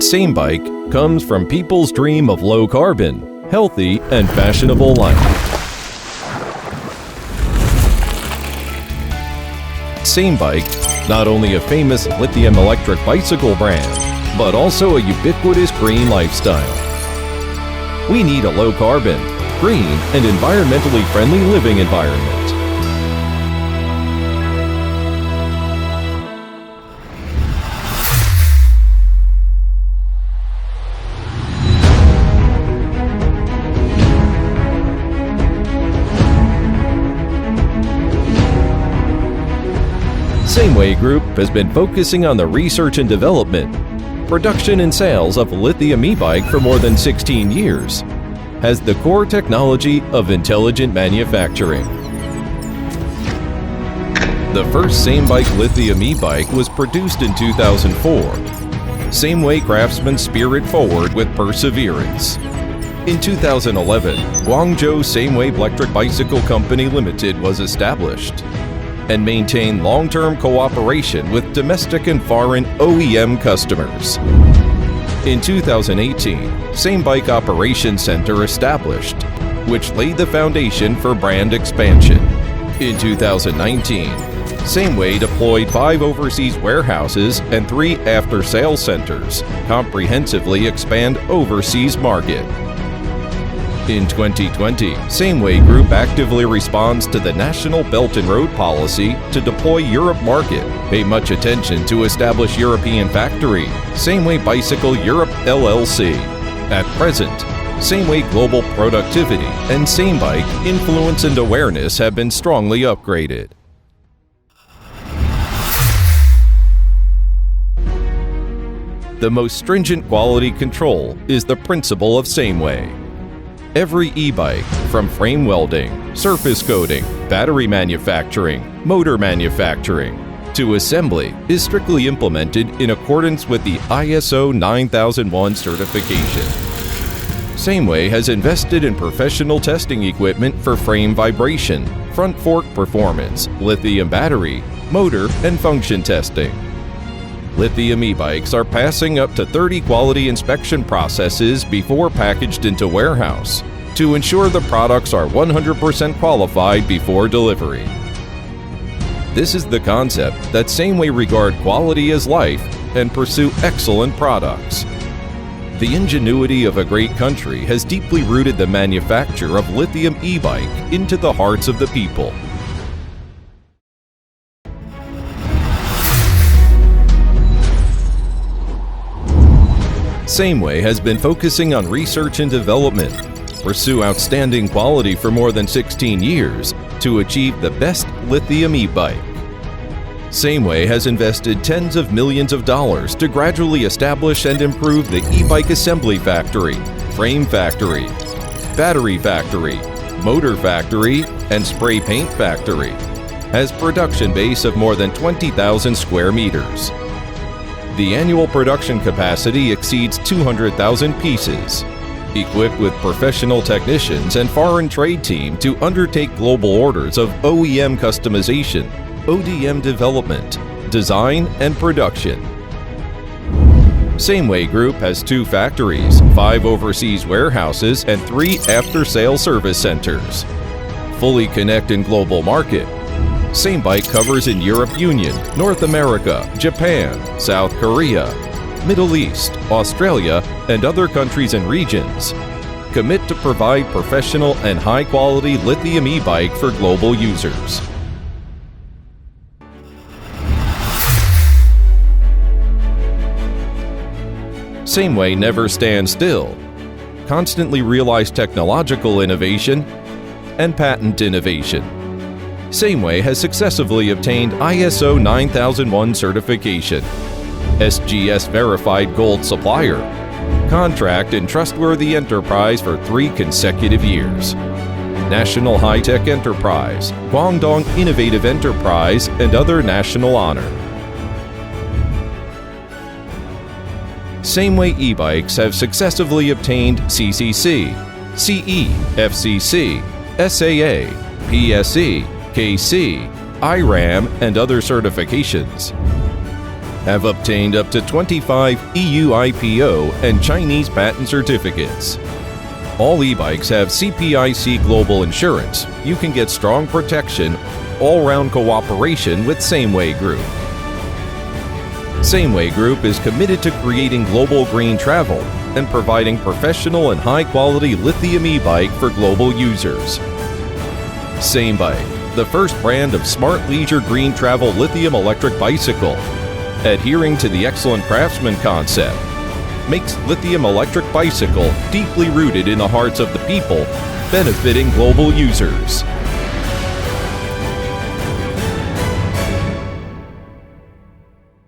Samebike comes from people's dream of low carbon, healthy, and fashionable life. Samebike, not only a famous lithium electric bicycle brand, but also a ubiquitous green lifestyle. We need a low carbon, green, and environmentally friendly living environment. Sameway Group has been focusing on the research and development, production and sales of lithium e-bike for more than 16 years, has the core technology of intelligent manufacturing. The first Samebike lithium e-bike was produced in 2004. Sameway craftsmen spirit forward with perseverance. In 2011, Guangzhou Sameway Electric Bicycle Company Limited was established and maintain long-term cooperation with domestic and foreign OEM customers. In 2018, Samebike Operations Center established, which laid the foundation for brand expansion. In 2019, Sameway deployed 5 overseas warehouses and 3 after-sales centers, comprehensively expand overseas market. In 2020, Sameway Group actively responds to the National Belt and Road Policy to deploy Europe market, pay much attention to establish European factory, Sameway Bicycle Europe LLC. At present, Sameway Global Productivity and Samebike influence and awareness have been strongly upgraded. The most stringent quality control is the principle of Sameway. Every e-bike, from frame welding, surface coating, battery manufacturing, motor manufacturing, to assembly, is strictly implemented in accordance with the ISO 9001 certification. Sameway has invested in professional testing equipment for frame vibration, front fork performance, lithium battery, motor, and function testing. Lithium e-bikes are passing up to 30 quality inspection processes before packaged into warehouse to ensure the products are 100% qualified before delivery. This is the concept that Sameway regard quality as life and pursue excellent products. The ingenuity of a great country has deeply rooted the manufacture of lithium e-bike into the hearts of the people. Sameway has been focusing on research and development, pursue outstanding quality for more than 16 years to achieve the best lithium e-bike. Sameway has invested tens of millions of dollars to gradually establish and improve the e-bike assembly factory, frame factory, battery factory, motor factory, and spray paint factory, has production base of more than 20,000 square meters. The annual production capacity exceeds 200,000 pieces, equipped with professional technicians and foreign trade team to undertake global orders of OEM customization, ODM development, design, and production. Sameway Group has 2 factories, 5 overseas warehouses, and 3 after-sales service centers. Fully connect in global market. Samebike covers in Europe Union, North America, Japan, South Korea, Middle East, Australia, and other countries and regions. Commit to provide professional and high-quality lithium e-bike for global users. Sameway never stands still. Constantly realize technological innovation and patent innovation. Sameway has successfully obtained ISO 9001 certification, SGS Verified Gold Supplier, Contract and Trustworthy Enterprise for 3 consecutive years, National High-Tech Enterprise, Guangdong Innovative Enterprise, and other national honor. Sameway e-bikes have successively obtained CCC, CE, FCC, SAA, PSE, KC, IRAM, and other certifications. have obtained up to 25 EU IPO and Chinese patent certificates. All e-bikes have CPIC Global Insurance. You can get strong protection, all-round cooperation with Sameway Group. Sameway Group is committed to creating global green travel and providing professional and high-quality lithium e-bike for global users. Samebike, the first brand of smart leisure green travel lithium electric bicycle, adhering to the excellent craftsman concept, makes lithium electric bicycle deeply rooted in the hearts of the people, benefiting global users.